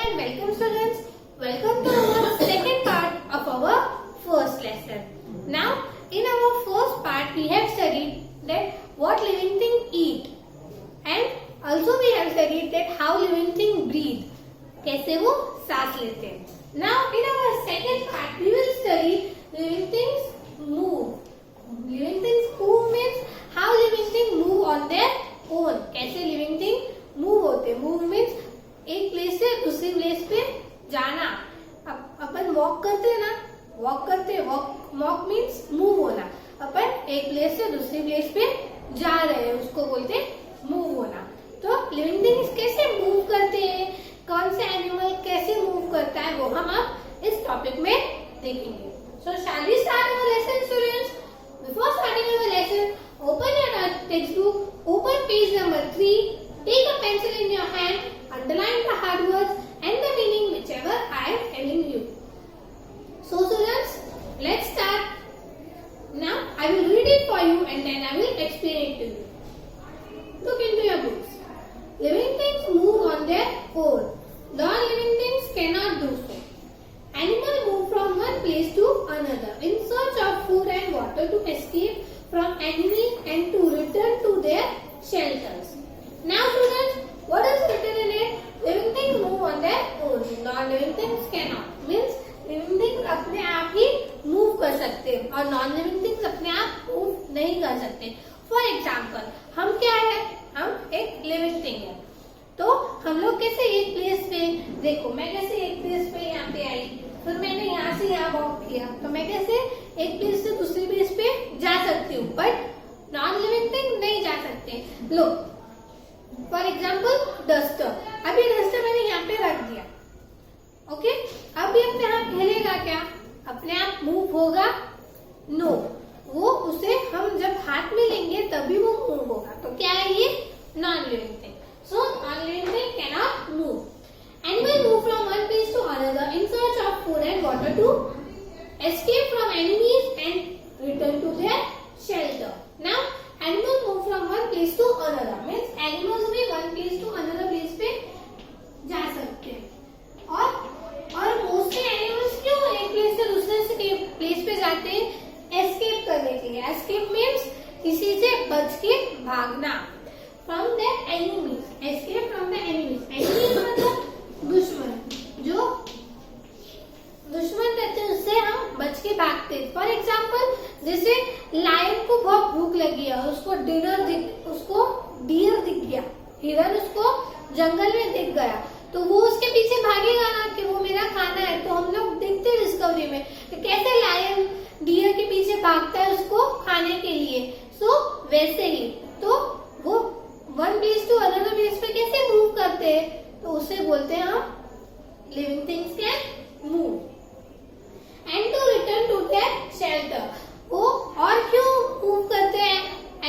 and welcome students. Welcome to our second part of our first lesson. Now in our first part we have studied that what living thing eat and also we have studied that how living thing breathe. कैसे वो सांस लेते हैं. Now in our second part we will study living things move. Living things move means how living thing move on their own. कैसे living thing move होते. Move means एक place से दूसरी प्लेस पे जाना. अपन वॉक करते हैं ना, वॉक करते वॉक मीन्स मूव होना. अपन एक प्लेस से दूसरी प्लेस पे जा रहे हैं, उसको बोलते हैं मूव होना. तो लिविंग थिंग्स कैसे मूव करते हैं, कौन से एनिमल कैसे मूव करता है, वो हम अब इस टॉपिक में देखेंगे. सो shall we start our lesson students? Before starting our lesson, open your textbook, open page number 3, take a pencil in your hand, underline the hard words and the meaning whichever I am telling you. So students, let's start. Now I will read it for you and then I will explain it to you. Look into your books. Living things move on their own. Non-living things cannot do so. Animals move from one place to another in search of food and water to escape from enemies and to return to their shelters. Now students, what is written in it? Living things move on their own. Non-living things cannot. Means living things अपने आप ही move कर सकते हैं और non-living things अपने आप move नहीं कर सकते. For example, हम क्या है? हम एक living thing है. तो हम लोग कैसे एक प्लेस पे, देखो मैं कैसे एक प्लेस पे यहाँ पे आई, फिर मैंने यहाँ से यहाँ वॉक किया, तो मैं कैसे एक प्लेस से दूसरी प्लेस पे जा सकती हूँ, बट नॉन लिविंग थिंग नहीं जा सकते. लो फॉर एग्जाम्पल डस्टर. अभी डस्टर मैंने यहाँ पे रख दिया, ओके. अब ये अपने आप हिलेगा क्या? अपने आप मूव होगा? नो. वो उसे हम जब हाथ में लेंगे तभी वो मूव होगा. तो क्या है ये? Non living thing. So non-living thing cannot move. Animals move from one place to another in search of food and water to escape from enemies and return to their shelter. Now animals move from one place to another means animals भी one place to another place पे जा सकते हैं. और mostly animals क्यों एक place से दूसरे प्लेस पे जाते हैं? एस्केप करने के लिए. एस्केप मीन्स किसी से बच के भागना. From the enemies, escape from the enemies. Enemies मतलब दुश्मन. जो दुश्मन रहते हैं उससे हम बच के भागते हैं. फॉर एग्जाम्पल जैसे लायन को बहुत भूख लगी है, उसको डियर दिख गया, हिरन उसको जंगल में दिख गया, तो वो उसके पीछे भागेगा ना कि वो मेरा खाना है. तो हम लोग देखते हैं डिस्कवरी में कि कैसे लायन डियर के पीछे भागता है उसको खाने के लिए. सो वैसे ही तो वो one place to another place पे कैसे मूव करते हैं, तो उसे बोलते हैं हम living things can move. And to return to their shelter. वो और क्यों मूव करते हैं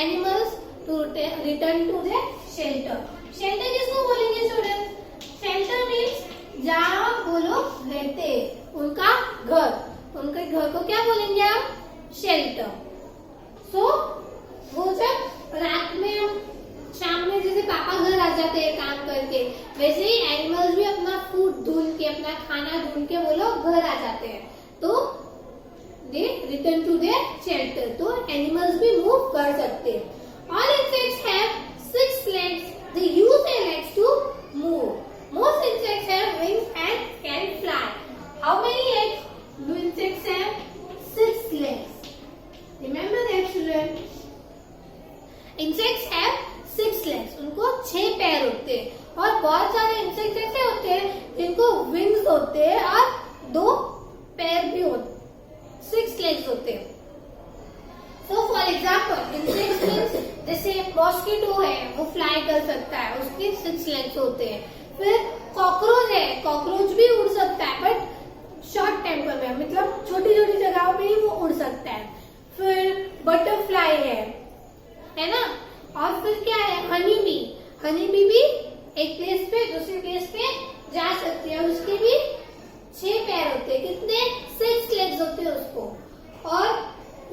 animals? To return to their shelter. Shelter किसको बोलेंगे स्टूडेंट्स? शेल्टर मीन्स जहाँ वो लोग रहते हैं, उनका घर. उनके घर को क्या बोलेंगे हम? शेल्टर. सो वो जब रात में शाम में जैसे पापा घर आ जाते हैं काम करके, वैसे ही एनिमल्स भी अपना फूड ढूंढ के, अपना खाना ढूंढ के वो लोग घर आ जाते हैं. तो they return to their shelter. तो एनिमल्स भी मूव कर सकते हैं. All insects have 6 legs. They use their legs to move. Most insects have wings and can fly. How many legs do insects have? 6 legs. Remember that children. Insects have 6 legs. उनको 6 पैर होते हैं. और बहुत सारे इंसेक्ट ऐसे होते हैं जिनको विंग्स होते हैं और 2 पैर भी होते, 6 legs होते हैं. So for example, insect means जैसे मॉस्किटो है, वो फ्लाई कर सकता है, उसके 6 legs होते हैं. फिर कॉकरोच है, कॉकरोच भी उड़ सकता है बट शॉर्ट टेम्पर में, मतलब छोटी छोटी जगहों पे ही वो उड़ सकता है. फिर बटरफ्लाई है ना. और फिर क्या है? Honey bee. हनी बी भी एक प्लेस पे दूसरी प्लेस पे जा सकती है. उसके भी 6 पैर होते हैं. कितने? 6 legs होते हैं उसको. और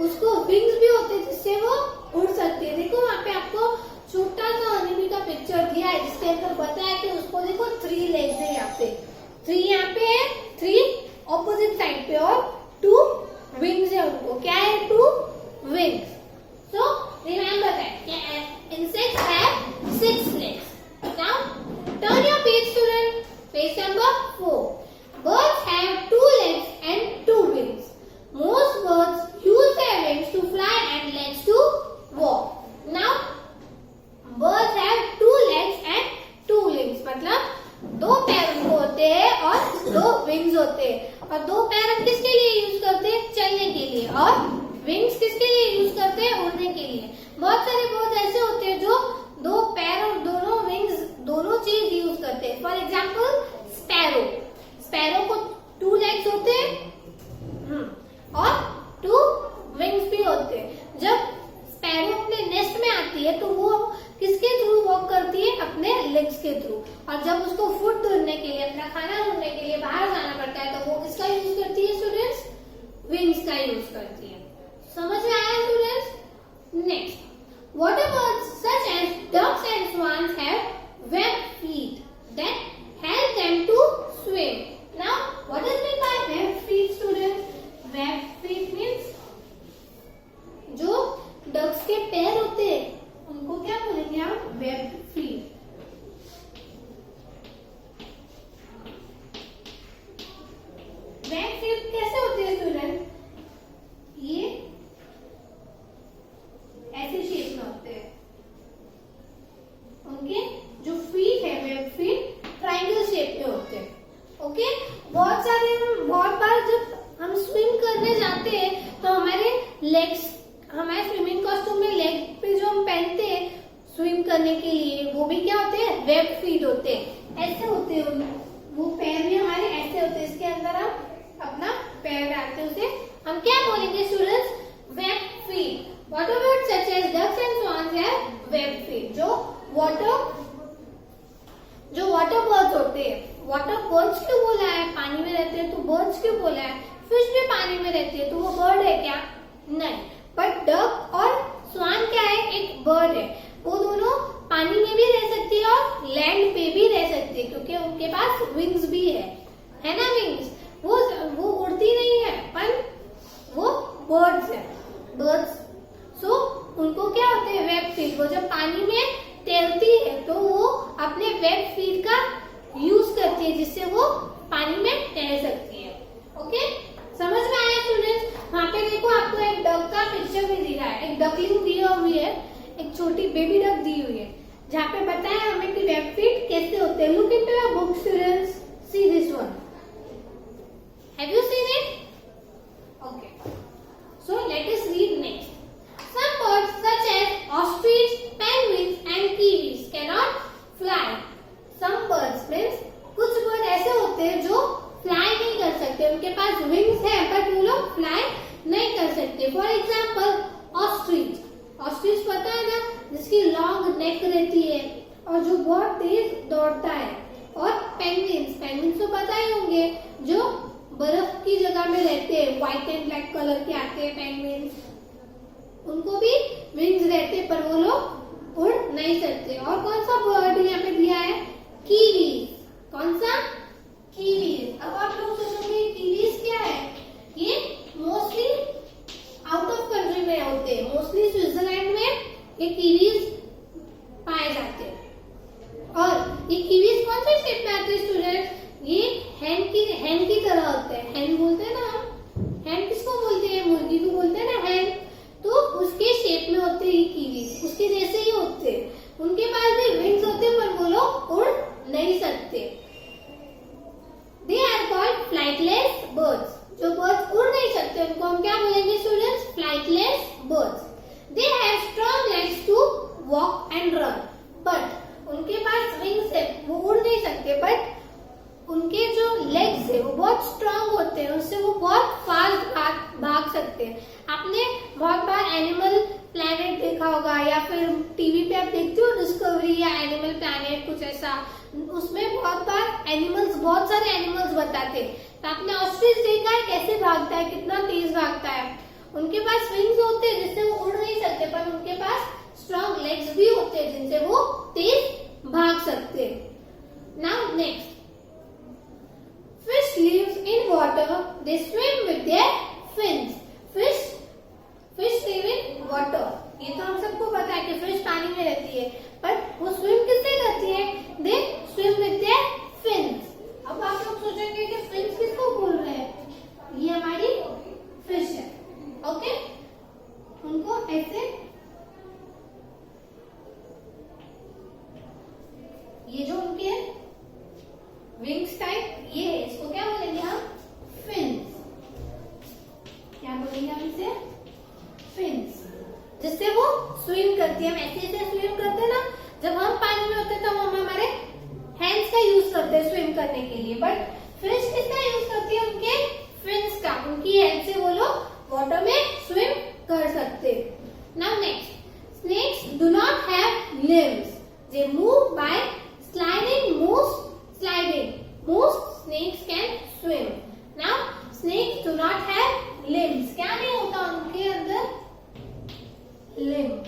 उसको विंग्स भी होते हैं जिससे वो उड़ सकती है. देखो वहाँ पे आपको छोटा सा हनी बी का पिक्चर दिया है जिसके अंदर बताया कि उसको देखो 3 legs है यहाँ पे. 3 यहाँ पे है, 3 ऑपोजिट साइड पे और 2 विंग्स है उनको. क्या है? 2 wings. So remember that insects have 6 legs. Now turn your page, student. Page number 4. Birds have 2 legs and 2 wings. Most birds use their wings to fly and legs to walk. Now birds have 2 legs and 2 wings. मतलब 2 पैर उनको होते हैं और 2 wings होते हैं. और 2 पैर हम किसके लिए यूज करते हैं? चलने के लिए. और विंग्स किसके लिए यूज करते हैं? उड़ने के लिए. बहुत सारे बर्ड्स ऐसे होते हैं जो 2 पैर और दोनों विंग्स दोनों चीज यूज करते हैं. For example sparrow. स्पैरो को 2 लेग्स होते हैं और 2 विंग्स भी होते हैं. जब स्पैरो अपने नेस्ट में आती है तो वो किसके थ्रू वॉक करती है? अपने लेग्स के थ्रू. और जब उसको फूड ढूंढने के लिए, अपना खाना ढूंढने के लिए बाहर जाना पड़ता है तो वो किसका यूज करती है स्टूडेंट्स? विंग्स का यूज करती है. समझ में आया students? Next, water birds such as ducks and swans have webbed feet that help them to swim. Now, what does mean by webbed feet, students? Webbed feet means जो ducks के पैर होते हैं उनको क्या बोलेंगे आप? Webbed feet. वेब्ड फीट कैसे होते हैं स्टूडेंट? ये ऐसे शेप में होते हैं. उनके जो फीट है, वेब फीट ट्रायंगल शेप में होते हैं. ओके. बहुत बार जब हम स्विम करने जाते हैं तो हमारे लेग्स, हमारे स्विमिंग कॉस्ट्यूम में लेग पे जो हम पहनते हैं स्विम करने के लिए, वो भी क्या होते हैं? वेब फीट होते हैं. ऐसे होते हैं वो पैर भी हमारे ऐसे होते हैं. इसके अंदर हम अपना पैर डालते हैं, उसे हम क्या बोलेंगे students? Web feet. Water birds such as ducks and swans have webbed feet. जो वाटर बर्ड्स होते हैं. वाटर बर्ड्स क्यों बोला है? पानी में रहते हैं तो बर्ड्स क्यों बोला है? फिश भी पानी में रहती है तो वो बर्ड है क्या? नहीं. बट डक और स्वान क्या है? एक बर्ड है. वो दोनों पानी में भी रह सकती है और लैंड पे भी रह सकती है क्योंकि उनके पास विंग्स भी है ना? विंग्स. वो उड़ती नहीं है पर वो बर्ड्स है. बर्ड्स. सो उनको क्या होते हैं? Web feet. वो जब पानी में तैरती है तो वो अपने वेब फीट का यूज करती है जिससे वो पानी में तैर सकती है. ओके. समझ में आया स्टूडेंट्स? वहाँ पे देखो आपको एक डक का पिक्चर भी दिखा है. एक डकलिंग दी हुई है, एक छोटी बेबी डक दी हुई है जहाँ पे बताया हमें कि वेब फीट कैसे होते हैं. Look into your book students. See this one. Have you seen it? Okay. So let us read next. Some birds such as ostrich, penguins and kiwis cannot fly. Some birds means कुछ bird ऐसे होते हैं जो fly नहीं कर सकते. उनके पास विंग्स है बट वो लोग फ्लाई नहीं कर सकते. For example ostrich. ऑस्ट्रिच पता है ना, जिसकी लॉन्ग नेक रहती है और जो बहुत तेज दौड़ता है. और पेंगुइन्स. पेंगुइन्स तो पता ही होंगे जो बर्फ की जगह में रहते हैं. व्हाइट एंड ब्लैक कलर के आते हैं पेंगुइन्स. उनको भी विंग्स रहते पर वो लोग उड़ नहीं सकते. और कौन सा बर्ड यहाँ पे दिया है? कीवीज. कौन सा? कीवीज. अब आप लोग सोचोगे कीवीज क्या है? ये मोस्टली आउट ऑफ कंट्री में होते हैं. मोस्टली स्विट्जरलैंड में ये कीवीज पाए जाते हैं. और ये कीवीज कौन से शेप में आते हैं स्टूडेंट? ये हैन की तरह होते हैं. हैन बोलते हैं ना हम. हैन किसको बोलते हैं? मुर्गी को बोलते हैं ना हैन. तो उसके शेप में होते हैं कीवीज. उसके जैसे ही होते हैं. उनके पास भी विंग्स होते हैं पर वो लोग उड़ नहीं सकते. They are called flightless birds. जो बर्ड्स उड़ नहीं सकते उनको हम क्या बोलेंगे students? Flightless birds. They have strong legs to walk and run. But उनके पास विंग्स है, वो उड़ नहीं सकते बट उनके जो लेग्स है वो बहुत स्ट्रांग होते हैं. उससे वो बहुत फास्ट भाग सकते हैं. आपने बहुत बार एनिमल प्लैनेट देखा होगा या फिर टीवी पे आप देखते हो डिस्कवरी या एनिमल प्लैनेट कुछ ऐसा. उसमें बहुत सारे एनिमल्स बताते हैं. तो आपने ऑस्ट्रिच देखा है कैसे भागता है, कितना तेज भागता है. उनके पास विंग्स होते हैं जिससे वो उड़ नहीं सकते पर उनके पास स्ट्रांग लेग्स भी होते हैं जिनसे वो तेज भाग सकते हैं. Now next, they swim with their fins. Fish live in water, ये तो हम सबको पता है कि फिश पानी में रहती है, बट वो स्विम किससे करती है? दे स्विम विद देयर फिन्स। अब आप लोग सोचेंगे कि फिन्स किसको बोल रहे हैं? ये हमारी फिश है, ओके। उनको ऐसे, ये जो उनके विंग्स टाइप ये है, इसको क्या बोलेंगे हम? फिन्स। क्या बोलेंगे हम इसे? फिन्स, जिससे वो स्विम करती है। हम ऐसे ऐसे स्विम करते हैं ना, जब हम पानी में होते हैं तो हम हमारे हैंड्स का यूज करते हैं स्विम करने के लिए, बट फिश किसका यूज करती है? उनके फिन्स का। उनकी हेल्प से वो लोग वाटर में स्विम कर सकते हैं। Now next, snakes do not have limbs, they move by sliding. Most snakes can swim. Now snakes do not have limbs, क्या नहीं होता उनके अंदर? लिम्स।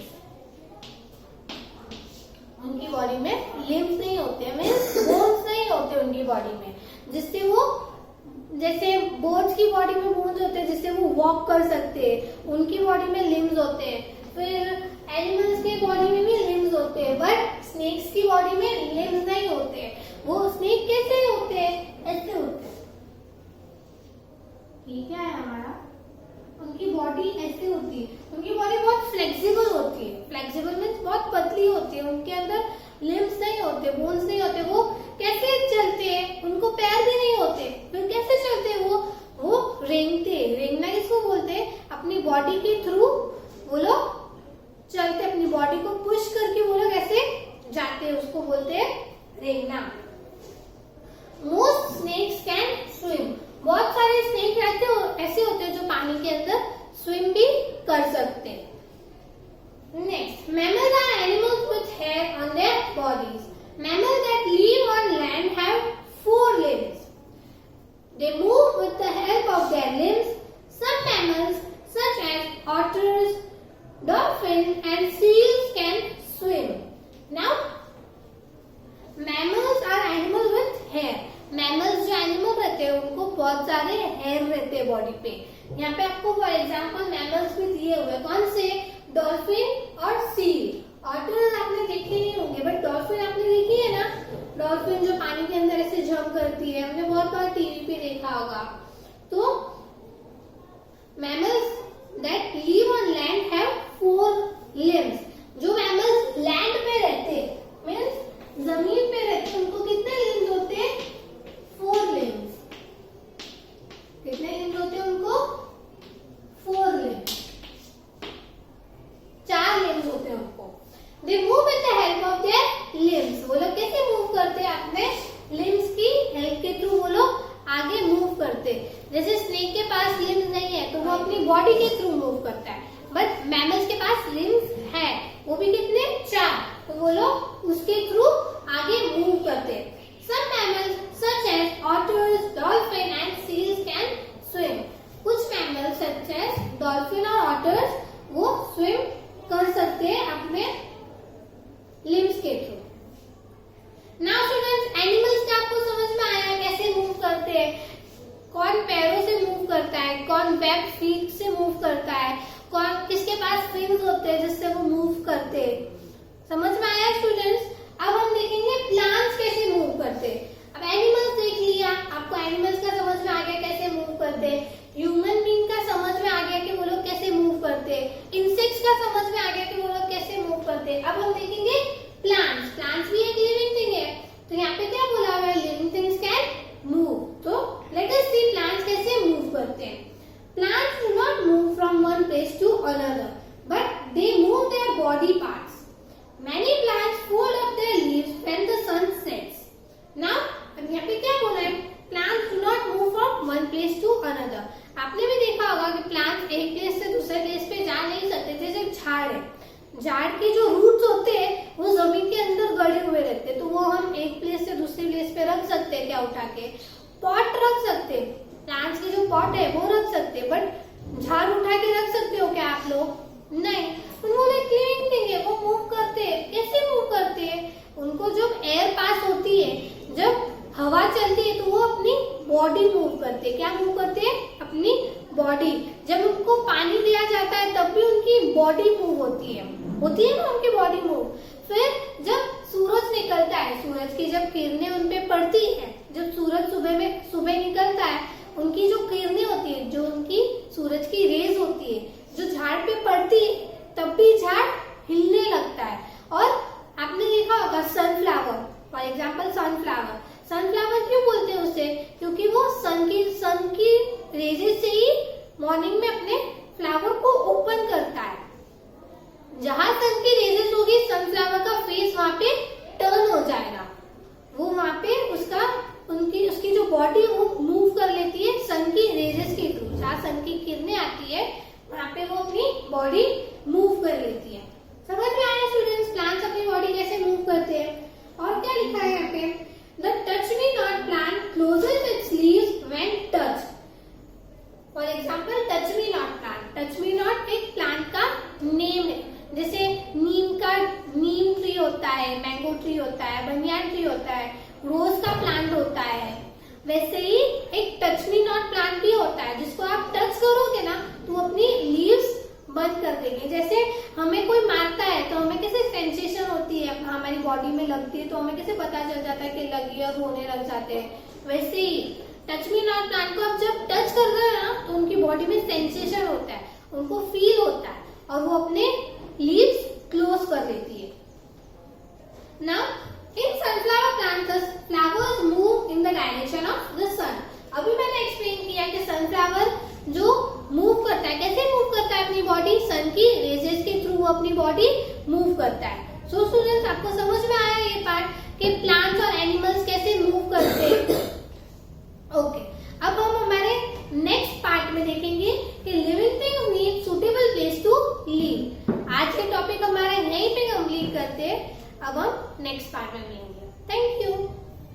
उनकी बॉडी में लिम्स नहीं होते, मीन्स बोन्स नहीं होते उनकी बॉडी में, जिससे वो, जैसे बोर्ड्स की बॉडी में बोन्स होते हैं जिससे वो वॉक कर सकते हैं, उनकी बॉडी में लिम्स होते हैं। फिर एनिमल्स के बॉडी में भी लिम्स होते हैं, बट स्नेक्स की बॉडी में लिम्स नहीं होते। वो स्नेक कैसे होते हैं? ऐसे होते हैं। ये क्या है हमारा? उनकी बॉडी ऐसे होती है। उनकी बॉडी बहुत फ्लेक्सिबल होती है। फ्लेक्सिबल मीन्स बहुत पतली होती है। उनके अंदर लिम्स नहीं होते, बोन्स नहीं होते। वो कैसे चलते हैं? उनको पैर भी नहीं होते, फिर कैसे चलते हैं? वो रेंगते। रेंगना किसको बोलते हैं? अपनी बॉडी के थ्रू वो लोग चलते, अपनी बॉडी को पुश करके वो लोग ऐसे जाते हैं, उसको बोलते हैं रेंगना। मोस्ट स्नेक्स कैन स्विम, बहुत सारे स्नेक रहते हैं ऐसे होते हैं जो पानी के अंदर स्विम भी कर सकते हैं। Next, mammals are animals with hair on their bodies. Mammals that live on land have 4 limbs. They move with the help of their limbs. Some mammals such as otters, dolphins and seals can swim. Now, mammals are animals with hair. Mammals जो animal रहते हैं उनको बहुत सारे hair रहते हैं body पे। यहाँ पे आपको फॉर एग्जाम्पल मैमल्स भी दिए हुए, कौन से? डॉल्फिन और सील। ऑटर आपने देखे नहीं होंगे, बट डॉल्फिन आपने देखी है ना? डॉल्फिन जो पानी के अंदर ऐसे जंप करती है, हमने बहुत बार टीवी पे देखा होगा। तो mammals that live on land have 4 limbs. जो मैमल्स लैंड पे रहते हैं, मीन्स जमीन पे रहते हैं, उनको कितने लिम्स होते हैं? 4 limbs. कितने लिम्स होते हैं उनको? 4 limbs. 4 limbs होते हैं उनको। They move with the help of their limbs. वो लोग कैसे मूव करते हैं? अपने लिम्स की हेल्प के थ्रू वो लोग आगे मूव करते हैं। जैसे स्नेक के पास लिम्स नहीं है तो वो अपनी बॉडी के थ्रू मूव करता है, बट मैमल्स के पास लिम्स है, वो भी कितने? 4, तो वो लोग उसके थ्रू आगे मूव करते हैं। Some mammals such as otters, dolphin and seals can swim. कुछ mammals such as dolphin और otters वो swim कर सकते हैं अपने limbs के थ्रू। Now students, animals का आपको समझ में आया कैसे मूव करते हैं? कौन पैरों से मूव करता है, कौन वेब फीट से मूव करता है, कौन किसके पास फिन्स होते हैं जिससे वो मूव करते हैं। समझ में आया स्टूडेंट्स? अब हम देखेंगे प्लांट्स कैसे मूव करते हैं। अब एनिमल्स देख लिया, आपको एनिमल्स का समझ में आ गया कैसे मूव करते हैं। ह्यूमन बीइंग का समझ में आ गया कि वो लोग कैसे मूव करते हैं। इंसेक्ट्स का समझ में आ गया कि वो लोग कैसे मूव करते हैं। अब हम देखेंगे प्लांट्स। प्लांट्स भी एक लिविंग थिंग है, तो यहाँ पे क्या बोला हुआ है? Living things can move. तो लेट अस सी प्लांट्स कैसे मूव करते हैं। Plants do not move from one place to another, but they move their body parts. Many plants fold up their leaves when the sun sets. Now, अब यहाँ पे क्या बोला है? Plants do not move from one place to another. आपने भी देखा होगा कि प्लांट्स एक प्लेस से दूसरे प्लेस पे जा नहीं सकते। जैसे झाड़ है, झाड़ के जो रूट्स होते हैं वो जमीन के अंदर गड़े हुए रहते हैं, तो वो हम एक प्लेस से दूसरे प्लेस पे रख सकते हैं। क्या उठा के पॉट रख सकते हैं, प्लांट्स के जो पॉट है वो रख सकते हैं, बट झाड़ उठा के रख सकते हो क्या आप लोग? नहीं। वो एक लिविंग थिंग है, वो मूव करते हैं। कैसे मूव करते हैं? उनको जब एयर पास होती है, जब हवा चलती है, तो वो अपनी बॉडी मूव करते हैं। क्या मूव करते हैं? अपनी बॉडी। जब उनको पानी दिया जाता है तब भी उनकी बॉडी मूव होती है ना उनकी बॉडी मूव। फिर जब सूरज निकलता है, सूरज की जब किरणें उन पे पड़ती है, जब सूरज सुबह निकलता है, उनकी जो किरणें होती है, जो उनकी सूरज की रेज होती है, जो झाड़ पे पड़ती है, तब भी झाड़ हिलने लगता है। और आपने देखा होगा सनफ्लावर, फॉर एग्जाम्पल सनफ्लावर क्यों बोलते हैं उसे? क्योंकि वो सन की रेजेस से ही मॉर्निंग में अपने फ्लावर को ओपन करता है। जहां सन की रेजेस होगी, सनफ्लावर का फेस वहां पे टर्न हो जाएगा। वो वहां पे उसकी जो बॉडी वो मूव कर लेती है सन की रेजेस के थ्रू। जहां सन की किरणें आती है वहां पे वो अपनी बॉडी मूव कर लेती है। समझ में आया स्टूडेंट्स, प्लांट्स अपनी बॉडी कैसे मूव करते हैं? और क्या लिखा है यहाँ पे? The touch me not plant closes its leaves when touched. For example, touch me not plant. Touch me not एक प्लांट का नेम है। जैसे नीम ट्री होता है, मैंगो ट्री होता है, बनियान ट्री होता है, रोज का प्लांट होता है। वैसे ही एक टच मी नॉट प्लांट भी होता है, जिसको आप टच करोगे ना तो अपनी लीव्स बंद कर देंगे। जैसे हमें कोई मारता है तो हमें कैसे सेंसेशन होती है, हमारी बॉडी में लगती है तो हमें कैसे पता चल जाता है कि लगी और रोने लग जाते हैं। वैसे ही टच मी नॉट प्लांट को आप जब टच करते हैं ना तो उनकी बॉडी में सेंसेशन होता है, उनको फील होता है और वो अपने लीव्स क्लोज कर देती है। Now in sunflower plants flowers move in the direction of the sun. अभी मैंने एक्सप्लेन किया कि सनफ्लावर जो मूव करता है, कैसे मूव करता है अपनी बॉडी? सन की रेजेस के थ्रू अपनी बॉडी मूव करता है। सो स्टूडेंट्स, आपको समझ में आया ये पार्ट कि प्लांट्स और एनिमल्स कैसे मूव करते हैं? ओके, अब हम हमारे नेक्स्ट पार्ट में देखेंगे कि living things need suitable place to live. आज के टॉपिक हमारा यहीं पे कंप्लीट करते हैं। अब हम नेक्स्ट पार्ट में मिलेंगे। Thank you.